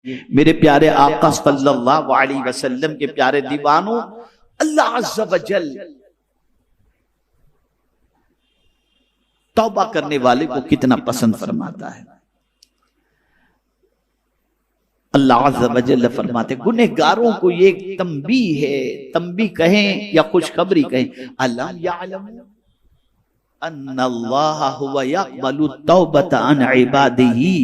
मेरे प्यारे आका सल्लल्लाहु अलैहि वसल्लम के प्यारे दीवानों, अल्लाह अज़्ज़ा व जल तौबा करने वाले को कितना पसंद फरमाता है। अल्लाह अज़्ज़ा व जल फरमाते गुनहगारों को ये तंबीह है, तंबीह कहें या खुशखबरी कहें, अलम यअलमू अन्नल्लाह हुवा यक़बलु तौबत अन इबादिही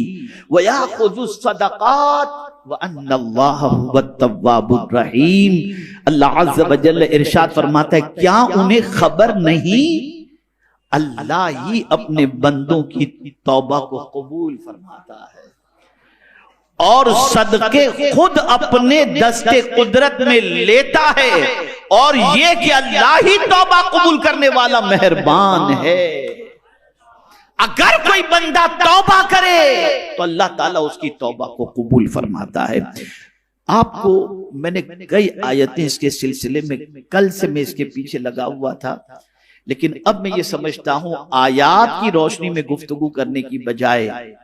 व याख़ुज़ु सदक़ात व अन्नल्लाह हुवा तव्वाबुर रहीम। अल्लाह अज़्ज़ा व जल इरशाद फरमाता है, क्या उन्हें खबर नहीं, अल्लाह ही अपने बंदों की तौबा को कबूल फरमाता है और सदके खुद अपने दस्ते कुदरत में लेता है, और ये कि अल्लाह ही तौबा कबूल करने वाला मेहरबान है। अगर कोई बंदा तौबा करे तो अल्लाह ताला उसकी तौबा को कबूल फरमाता है। आपको मैंने कई आयतें इसके सिलसिले में, कल से मैं इसके पीछे लगा हुआ था, लेकिन अब मैं ये समझता हूं आयात की रोशनी में गुफ्तगू करने की बजाय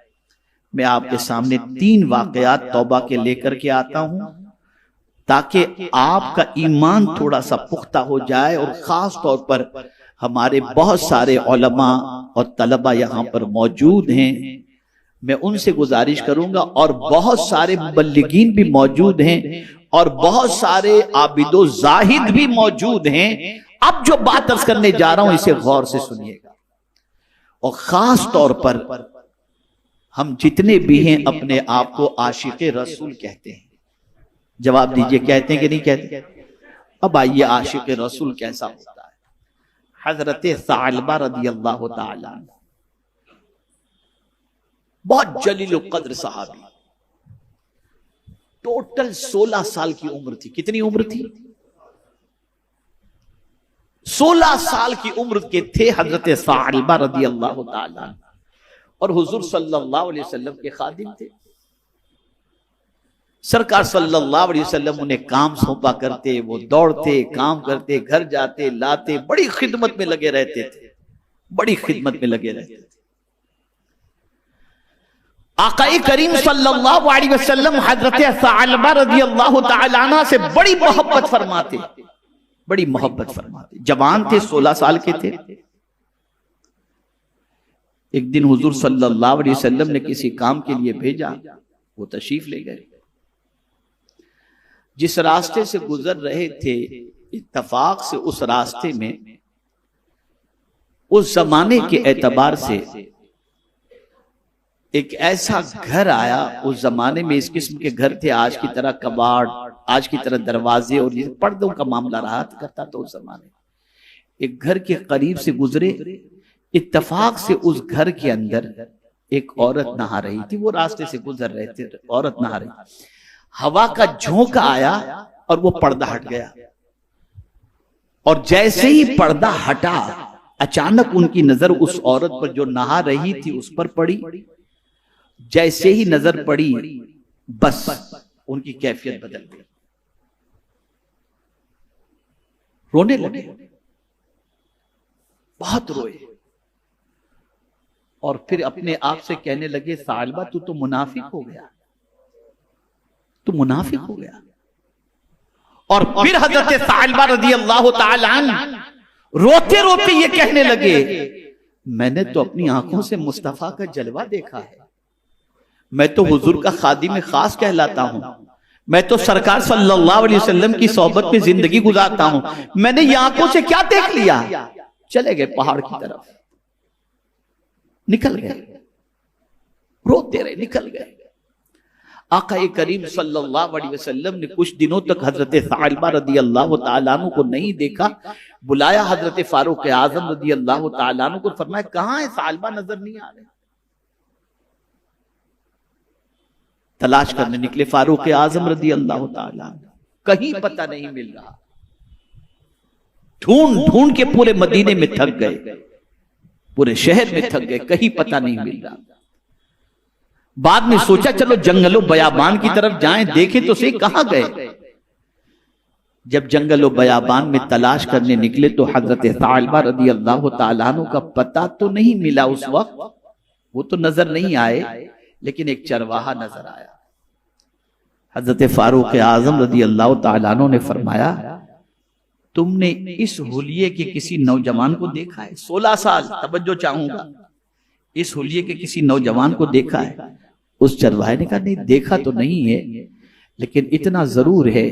मैं आपके सामने 3 वाकयात तौबा के लेकर के आता हूं, ताकि आपका ईमान थोड़ा सा पुख्ता हो जाए। और खास तौर पर हमारे बहुत सारे उलमा और तलबा यहाँ पर मौजूद हैं, मैं उनसे गुजारिश करूंगा, और बहुत सारे मुबल्लिगीन भी मौजूद हैं और बहुत सारे आबिदो जाहिद भी मौजूद हैं। अब जो बात अर्ज करने जा रहा हूं इसे गौर से सुनिएगा। और खास तौर पर हम जितने भी हैं अपने आप को आशिक़े रसूल कहते हैं, जवाब दीजिए, कहते हैं कि नहीं कहते? अब आइए आशिक़े रसूल कैसा होता है। हजरत सालबा रदियल्लाहु ताला बहुत जलील कद्र सहाबी, टोटल 16 साल की उम्र थी। कितनी उम्र थी? 16 साल की उम्र के थे हजरत सालबा रदियल्लाहु ताला, और हुजूर सल्लल्लाहु अलैहि वसल्लम के खादिम थे। सरकार सल्लल्लाहु अलैहि वसल्लम उन्हें काम सौंपा करते, वो दौड़ते, काम करते, घर जाते, लाते, बड़ी खिदमत में लगे रहते थे, बड़ी खिदमत में लगे रहते थे। आक़ाए करीम सल्लल्लाहु अलैहि वसल्लम हजरत सालबा रज़ियल्लाहु ताला अन्हा से बड़ी मोहब्बत फरमाते, बड़ी मोहब्बत फरमाते। जवान थे, 16 साल के थे। एक दिन हुजूर सल्लल्लाहु अलैहि वसल्लम ने किसी काम के लिए भेजा, वो तशरीफ ले गए। जिस रास्ते से गुजर रहे थे, इत्तफाक से उस रास्ते में उस जमाने के एतबार से एक ऐसा घर आया। उस जमाने में इस किस्म के घर थे, आज की तरह कबाड़, आज की तरह दरवाजे और ये पर्दों का मामला रहा करता था उस जमाने। एक घर के करीब से गुजरे, इत्तफाक से उस घर के अंदर एक औरत नहा रही थी। वो रास्ते से गुजर रहे थे, औरत नहा रही। हवा का झोंका आया और वो पर्दा हट गया, और जैसे ही पर्दा हटा अचानक उनकी नजर उस औरत पर जो नहा रही थी उस पर पड़ी। जैसे ही नजर पड़ी बस उनकी कैफियत बदल गई, रोने लगे, बहुत रोए, और फिर अपने आप से कहने लगे, सालबा तू तो मुनाफिक हो गया, तू मुनाफिक हो गया। और फिर हजरत सालबा रज़ियल्लाहु ताला अन्हा रोते रोते ये कहने लगे, मैंने तो अपनी आंखों से मुस्तफा का जलवा देखा है, मैं तो हुजूर का खादिम खास कहलाता हूं, मैं तो सरकार सल्लल्लाहु अलैहि वसल्लम की सोहबत में जिंदगी गुजारता हूं, मैंने ये आंखों से क्या देख लिया। चले गए पहाड़ की तरफ, निकल गए, रोते रहे, निकल गए। आक़ाए करीम सल्लल्लाहु अलैहि वसल्लम ने कुछ दिनों तक हजरत सालबा रज़ियल्लाहु ताला अन्हु को नहीं देखा। बुलाया हजरत फारूक आज़म रज़ियल्लाहु ताला अन्हु को, फरमाया कहां है सालबा, नजर नहीं आ रहे। तलाश करने निकले फारूक आज़म रज़ियल्लाहु ताला अन्हु, कहीं पता नहीं मिल रहा। ढूंढ ढूंढ के पूरे मदीने में थक गए, पूरे शहर में थक गए, कहीं पता नहीं मिल रहा। बाद में सोचा चलो जंगलो बयाबान की तरफ जाएं, देखें तो सही कहां गए। जब जंगलो बयाबान में तलाश करने निकले तो हजरत सालबा रज़ियल्लाहु ताला अन्हु का पता तो नहीं मिला उस वक्त, वो तो नजर नहीं आए, लेकिन एक चरवाहा नजर आया। हजरत फारूक आजम रज़ी अल्लाह तआला अन्हु ने फरमाया, तुमने इस हुलिये के किसी नौजवान को देखा है? 16 साल, तवज्जो चाहूंगा, इस हुलिये के किसी नौजवान को देखा है? उस चरवाहे ने कहा, नहीं देखा तो नहीं है, लेकिन इतना जरूर है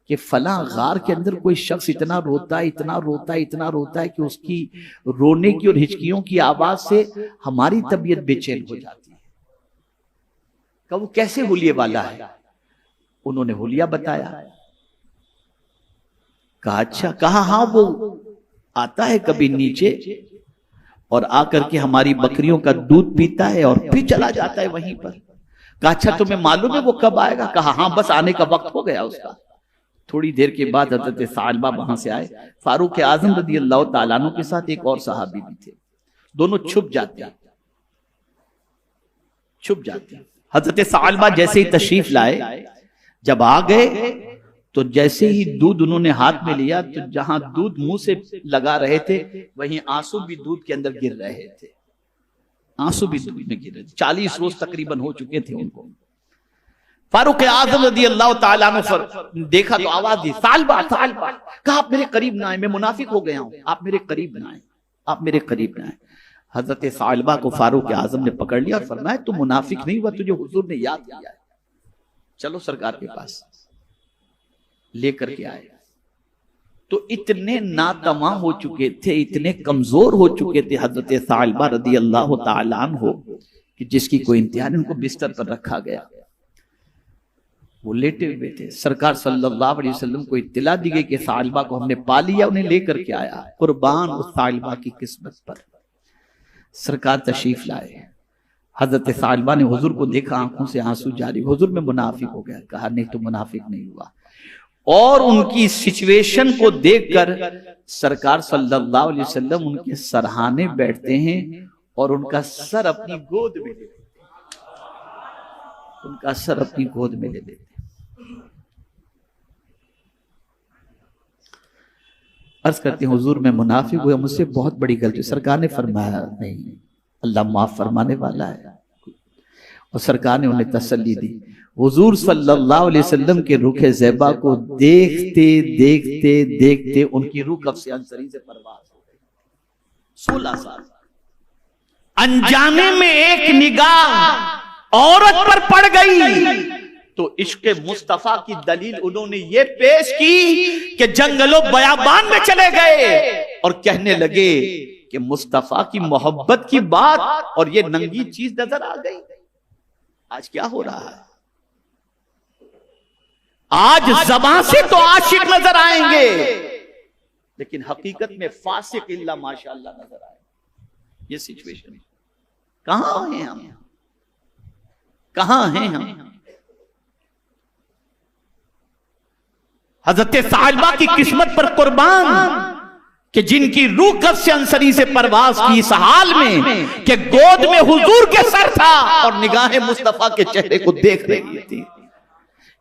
कि फला गार के अंदर कोई शख्स इतना रोता है, इतना रोता है, इतना रोता है कि उसकी रोने की और हिचकियों की आवाज से हमारी तबीयत बेचैन हो जाती है। कहा वो कैसे हुलिये वाला है? उन्होंने हुलिया बताया। कहा अच्छा। कहा हाँ, वो आता है कभी नीचे और आकर के हमारी बकरियों का दूध पीता है और फिर चला जाता है वहीं पर। कहा अच्छा, तुम्हें मालूम है वो कब आएगा? कहा हाँ, बस आने का वक्त हो गया उसका। थोड़ी देर के बाद हज़रत सालबा वहां से आए। फारूक आजम रज़ी अल्लाह तआला अन्हु के साथ एक और सहाबी भी थे। दोनों छुप जाते। हज़रत सालबा जैसे ही तशरीफ लाए, जब आ गए तो जैसे ही दूध उन्होंने हाथ में लिया तो जहां दूध मुंह से लगा रहे थे वहीं आंसू भी दूध के अंदर गिर रहे थे। आंसू भी दूध में गिर रहे थे। 40 रोज तकरीबन हो चुके थे उनको। फारूक आजम रज़ी अल्लाह तआला अन्हु देखा तो आवाज दी, सालबा सालबा। कहा आप मेरे करीब ना आए, मैं मुनाफिक हो गया हूं, आप मेरे करीब ना आए, आप मेरे करीब ना आए। हजरत सालबा को फारूक आजम ने पकड़ लिया और फरमाया, तू मुनाफिक नहीं हुआ, तुझे हुजूर ने याद किया है, चलो सरकार के पास। लेकर के आए तो इतने नातमा हो चुके थे, इतने कमजोर हो चुके थे हजरत सालबा रज़ी अल्लाह तआला अन्हु कि जिसकी कोई इंतहा नहीं। उनको बिस्तर पर रखा गया, वो लेटे हुए थे। सरकार सल्लल्लाहु अलैहि वसल्लम को इत्तला दी गई कि सालबा को हमने पा लिया, उन्हें लेकर के आया। कुर्बान उस सालबा की किस्मत पर। सरकार तशरीफ लाए। हजरत सालबा ने हुजूर को देखा, आंखों से आंसू जारी। हुजूर में मुनाफिक हो गया। कहा नहीं, तो मुनाफिक नहीं हुआ। और उनकी सिचुएशन को देखकर सरकार सल्लल्लाहु अलैहि वसल्लम उनके सरहाने बैठते हैं और उनका सर अपनी गोद में ले लेते हैं। उनका सर अपनी गोद में ले लेते हैं। अर्ज करते हैं, हुजूर में मुनाफिक हुआ, मुझसे बहुत बड़ी गलती। सरकार ने फरमाया नहीं, अल्लाह माफ फरमाने वाला है। और सरकार ने उन्हें तसल्ली दी। हुजूर सल्लल्लाहु अलैहि वसल्लम के रुखे ज़ैबा को देखते देखते देखते उनकी रूह कब से अंसरी से परवाज हो गई। 16 साल। अनजाने में एक निगाह औरत पर पड़ गई तो इश्क़ मुस्तफा की दलील उन्होंने ये पेश की कि जंगलों बयाबान में चले गए और कहने लगे कि मुस्तफा की मोहब्बत की बात और ये नंगी चीज नजर आ गई। आज क्या हो रहा है? आज ज़बान से तो आशिक नजर आएंगे, लेकिन हकीकत में फासिक इल्ला माशाअल्लाह नजर आए। ये सिचुएशन है। कहां हैं हम? कहां हैं हम? हजरत सालबा की किस्मत पर कुर्बान कि जिनकी रूह कब से अंसरी से परवाज की इस हाल में कि गोद में हुजूर के सर था और निगाहें मुस्तफा के चेहरे को देख रही थी।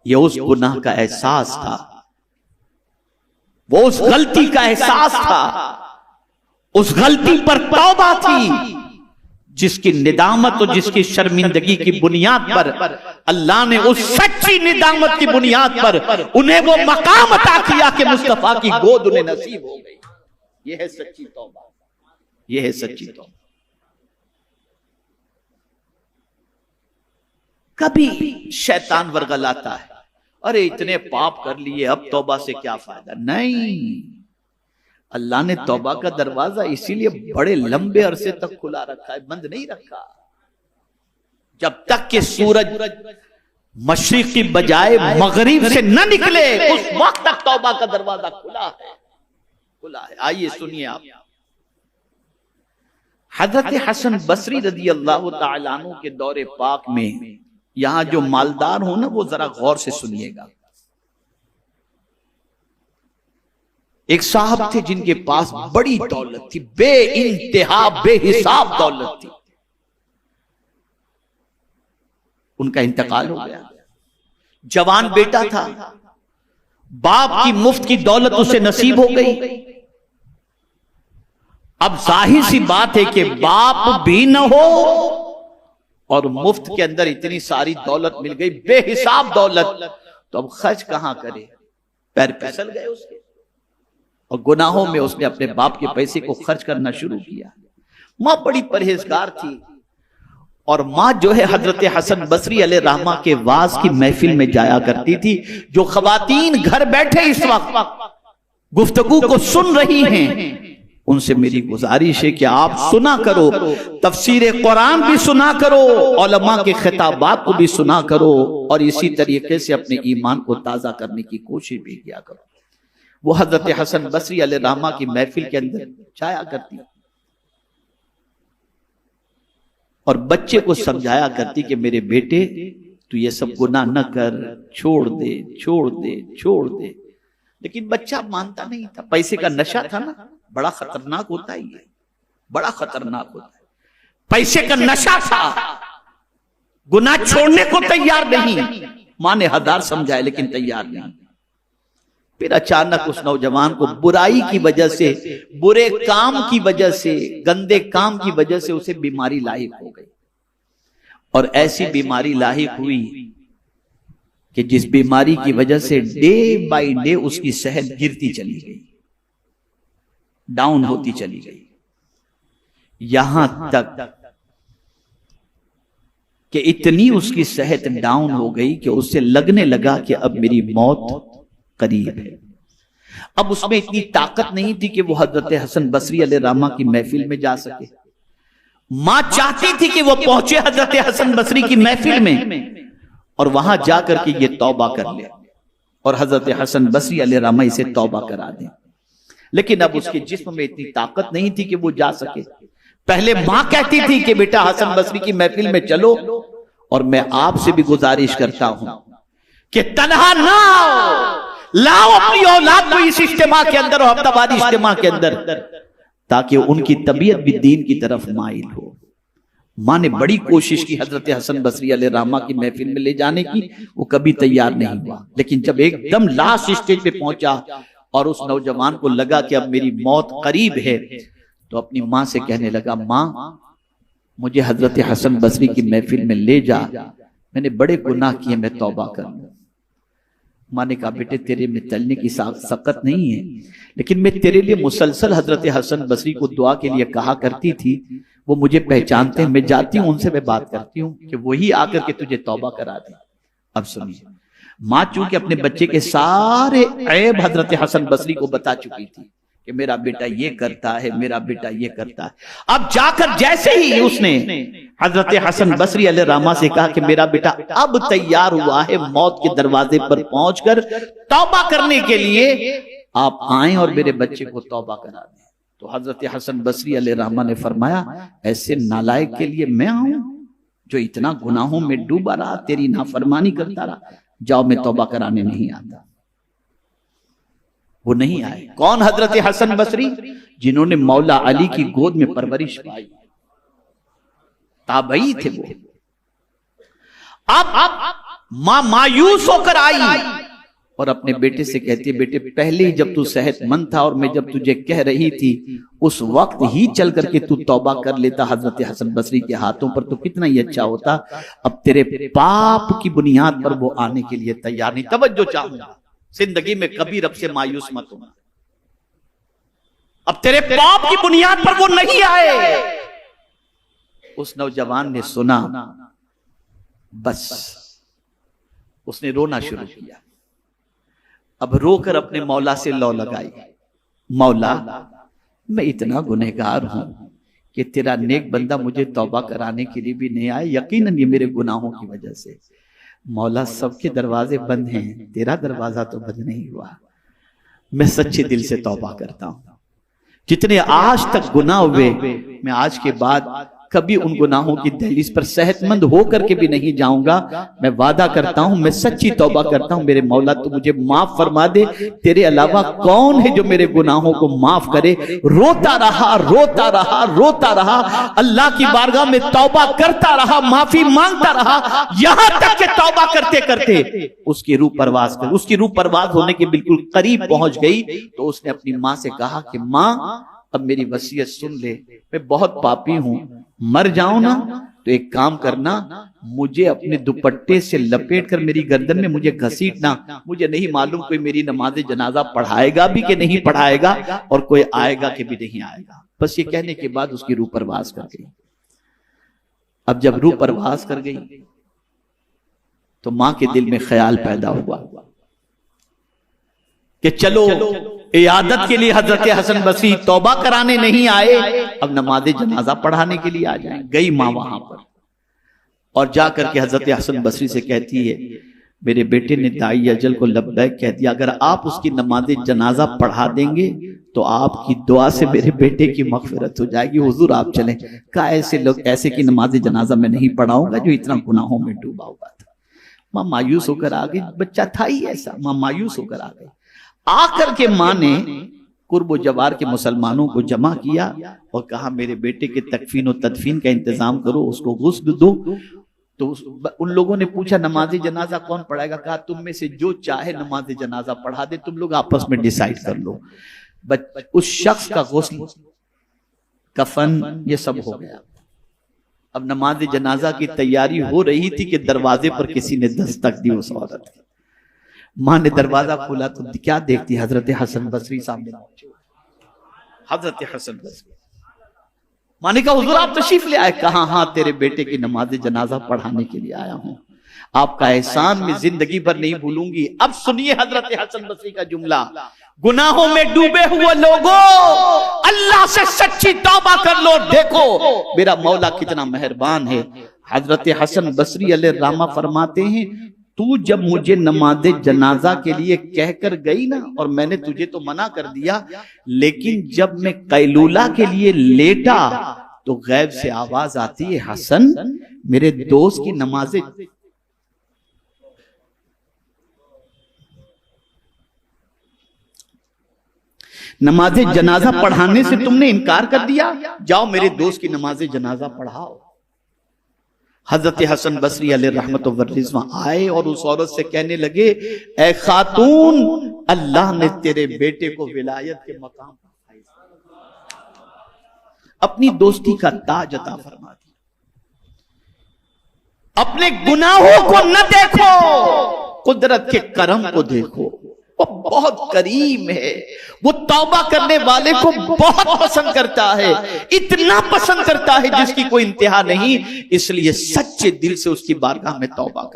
ये उस गुनाह का एहसास था, वो उस गलती का एहसास था, उस गलती पर तौबा थी जिसकी निदामत और जिसकी शर्मिंदगी की बुनियाद पर अल्लाह ने उस सच्ची निदामत की बुनियाद पर उन्हें वो मकाम अता किया कि मुस्तफा की गोद उन्हें नसीब हो गई। ये है सच्ची तौबा, ये है सच्ची तौबा। कभी शैतान वर्गलाता है, अरे इतने पाप कर लिए अब तौबा से क्या फायदा। नहीं, अल्लाह ने तौबा का दरवाजा इसीलिए बड़े लंबे अरसे तक खुला रखा है, बंद नहीं रखा। जब तक कि सूरज मशरिक की बजाय मगरिब से न निकले उस वक्त तक तौबा का दरवाजा खुला है, खुला है। आइए सुनिए आप। हजरत हसन बसरी रज़ी अल्लाह तआला अन्हु के दौरे पाक में, यहां जो मालदार हो ना वो जरा गौर से सुनिएगा। एक साहब थे जिनके पास बड़ी दौलत थी, बेइंतहा बेहिसाब दौलत थी। उनका इंतकाल हो गया। जवान बेटा था, बाप की मुफ्त की दौलत उसे नसीब हो गई। अब जाहिर सी बात है कि बाप भी न हो और मुफ्त के अंदर इतनी सारी दौलत मिल गई, बेहिसाब दौलत, तो अब खर्च कहां करे? पैर फिसल गए उसके, और गुनाहों में उसने अपने बाप के पैसे को खर्च करना शुरू किया। मां बड़ी परहेजगार थी, और मां जो है हजरत हसन बसरी अलैहि रहमा के वाज की महफिल में जाया करती थी। जो खवातीन घर बैठे इस वक्त गुफ्तगू को सुन रही हैं, उनसे मेरी गुजारिश है कि आप सुना करो, तफसीर कुरान भी सुना करो, उलमा के खिताबात को भी सुना करो, और इसी तरीके से अपने ईमान को ताजा करने की कोशिश भी किया करो। वो हजरत हसन बसरी अलैहि रहमा की महफिल के अंदर जाया करती और बच्चे को समझाया करती कि मेरे बेटे तू ये सब गुनाह न कर, छोड़ दे छोड़ दे छोड़ दे। लेकिन बच्चा मानता नहीं था, पैसे का नशा था ना, बड़ा खतरनाक होता है ये, बड़ा खतरनाक होता है। पैसे का नशा था, गुनाह छोड़ने को तैयार नहीं। मां ने हजार समझाया लेकिन तैयार नहीं। फिर अचानक उस नौजवान को बुराई की वजह से, बुरे काम की वजह से, गंदे काम की वजह से उसे बीमारी लाहिक हो गई, और ऐसी बीमारी लाहिक हुई कि जिस बीमारी की वजह से डे बाय डे उसकी सेहत गिरती चली गई, डाउन होती चली गई, यहां तक कि इतनी उसकी सेहत डाउन हो गई कि उससे लगने लगा कि अब मेरी मौत करीब है। अब उसमें इतनी ताकत नहीं थी कि वो हजरत हसन बसरी अलैहि रहमा की महफिल में जा सके। मां चाहती थी कि वो पहुंचे हजरत हसन बसरी की महफिल में और वहां जाकर के ये तौबा कर ले, और हजरत हसन बसरी अलैहि रहमा इसे तौबा करा दे। लेकिन अब उसके जिस्म में इतनी ताकत नहीं थी कि वो जा सके। पहले मां कहती थी कि बेटा हसन बसरी की महफिल में चलो, और मैं आपसे भी गुजारिश करता हूं कि तन्हा ना लाओ अपनी औलाद को इस इज्तिमा के अंदर और हफ्तावारी इज्तिमा के अंदर, ताकि उनकी तबीयत भी दीन की तरफ माइल हो। मां ने बड़ी कोशिश की हजरत हसन बसरी अलैहि रहमा की महफिल में ले जाने की, वो कभी तैयार नहीं हुआ। लेकिन जब एकदम लास्ट स्टेज पे पहुंचा और उस नौजवान को लगा कि अब मेरी मौत करीब है, तो अपनी मां से कहने लगा, मां मुझे हजरत हसन बसरी की महफिल में ले जा, मैंने बड़े गुनाह किए, मैं तौबा करूं। मां ने कहा, बेटे तेरे में चलने की सकत नहीं है, लेकिन मैं तेरे लिए मुसलसल हजरत हसन बसरी को दुआ के लिए कहा करती थी, वो मुझे पहचानते हैं, मैं जाती हूं उनसे, मैं बात करती हूँ कि वही आकर के तुझे तौबा करा दे। अब सुनिए, मां चूंकि अपने बच्चे के सारे ऐब हजरत हसन बसरी को बता चुकी थी कि मेरा बेटा ये करता है, मेरा बेटा ये करता है। अब जाकर जैसे ही उसने हजरत हसन बसरी अलैहि रहमा से कहा कि मेरा बेटा अब तैयार हुआ है मौत के दरवाजे पर पहुंचकर तौबा करने के लिए, आप आए और मेरे बच्चे को तौबा करा दें, तो हजरत हसन बसरी अलैहि रहमा ने फरमाया, ऐसे नालायक के लिए मैं आऊं जो इतना गुनाहों में डूबा रहा, तेरी नाफरमानी करता रहा, जाओ मैं तौबा कराने नहीं आता। वो नहीं आए। कौन? हजरत हसन बसरी, जिन्होंने मौला अली की गोद में परवरिश पाई, ताबई थे वो। अब मां मायूस होकर आई और अपने बेटे से कहती है, बेटे पहले ही जब तू सेहतमंद था और मैं जब तुझे कह रही थी उस वक्त ही चल करके तू तौबा कर लेता हजरत हसन बसरी के हाथों पर, तो कितना ही अच्छा होता। अब तेरे पाप की बुनियाद पर वो आने के लिए तैयार नहीं। तवज्जो चाहूंगा, जिंदगी में कभी रब से मायूस मत होना। अब तेरे पाप की बुनियाद पर वो नहीं आए। उस नौजवान ने सुना, बस उसने रोना शुरू किया। अब रोकर अपने मौला से लौ लगाई, मौला मैं इतना गुनहगार हूं कि तेरा नेक बंदा मुझे तौबा कराने के लिए भी नहीं आया, यकीनन ये मेरे गुनाहों की वजह से। मौला सबके दरवाजे बंद हैं, तेरा दरवाजा तो बंद नहीं हुआ। मैं सच्चे दिल से तौबा करता हूं। जितने आज तक गुनाह हुए, मैं आज के बाद कभी उन गुनाहों की दहलीज पर सेहतमंद होकर के भी नहीं जाऊंगा। मैं वादा करता हूं, मैं सच्ची तौबा करता हूं। मेरे मौला तू मुझे माफ फरमा दे, तेरे अलावा कौन है जो मेरे गुनाहों को माफ करे। रोता रहा रोता रहा रोता रहा, अल्लाह की बारगाह में तौबा करता रहा, माफी मांगता रहा, यहां तक कि तौबा करते करते उसकी रूह परवाज कर, उसकी रूह परवाज होने के बिल्कुल करीब पहुंच गई। तो उसने अपनी मां से कहा कि मां अब मेरी वसीयत सुन ले, मैं बहुत पापी हूं, मर जाऊं ना तो एक काम करना, मुझे अपने दुपट्टे से लपेट कर मेरी गर्दन में मुझे घसीटना। मुझे नहीं मालूम कोई मेरी नमाज जनाजा पढ़ाएगा भी कि नहीं पढ़ाएगा, और कोई आएगा कि भी नहीं आएगा। बस ये कहने के बाद उसकी रूह परवास कर गई। अब जब रूह परवास कर गई तो मां के दिल में ख्याल पैदा हुआ कि चलो इयादत के लिए हजरत हसन बसरी तौबा कराने नहीं आए, अब नमाज जनाजा पढ़ाने के लिए आ जाएं। गई मां वहां पर और जाकर के हजरत हसन बसरी से कहती है, मेरे बेटे ने दाई अजल को लब्बैक कह दिया, अगर आप उसकी नमाज जनाजा पढ़ा देंगे तो आपकी दुआ से मेरे बेटे की मगफिरत हो जाएगी। हुजूर आप चलें। कहा ऐसे लोग, ऐसे की नमाज जनाजा मैं नहीं पढ़ाऊंगा जो इतना गुनाहों में डूबा हुआ था। मां मायूस होकर आ गई, बच्चा था ही ऐसा। मां मायूस होकर आ गई। आकर के मां ने कुर्ब जवार के मुसलमानों को जमा किया और कहा, मेरे बेटे के तकफीन और तदफीन का इंतजाम करो, उसको गुस्ल दो। तो उन लोगों ने पूछा, नमाज जनाजा कौन पढ़ाएगा? कहा, तुम में से जो चाहे नमाज जनाजा पढ़ा दे, तुम लोग आपस में डिसाइड कर लो। उस शख्स का गुस्ल, कफन, ये सब हो गया। अब नमाज जनाजा की तैयारी हो रही थी कि दरवाजे पर किसी ने दस्तक दी उस औरत की। मां ने दरवाजा खोला तो क्या देखती, हजरत हसन बसरी सामने पहुंचे। हजरत हसन बसरी। मां ने कहा, हुजूर आप तशरीफ ले आए? कहा, हाँ, तेरे बेटे की नमाज जनाजा पढ़ाने के लिए आया हूं। आपका एहसान मैं जिंदगी भर नहीं भूलूंगी। अब सुनिए हजरत हसन बसरी का जुमला, गुनाहों में डूबे हुए लोगों, अल्लाह से सच्ची तौबा कर लो, देखो मेरा मौला कितना मेहरबान है। हजरत हसन बसरी अलैहिर्रहमा फरमाते हैं, तू जब मुझे नमाज जनाजा के लिए कहकर गई ना, और मैंने तुझे तो मना कर दिया, लेकिन जब मैं कैलूला के लिए लेटा तो गैब से आवाज आती है, हसन मेरे दोस्त की नमाज जनाजा पढ़ाने से तुमने इनकार कर दिया, जाओ मेरे दोस्त की नमाज जनाजा पढ़ाओ। हजरत हसन बसरी अलैहिर्रहमत व रिज़वान आए और उस औरत से कहने लगे, ए खातून, अल्लाह ने तेरे बेटे को विलायत के मकाम पर अपनी दोस्ती का ताज अता फरमा दिया। अपने गुनाहों को न देखो, कुदरत के करम को देखो। वो बहुत करीम है, वो तौबा करने वाले को बहुत पसंद करता है, इतना पसंद करता है जिसकी कोई इंतहा नहीं। इसलिए सच्चे दिल से उसकी बारगाह में तौबा कर।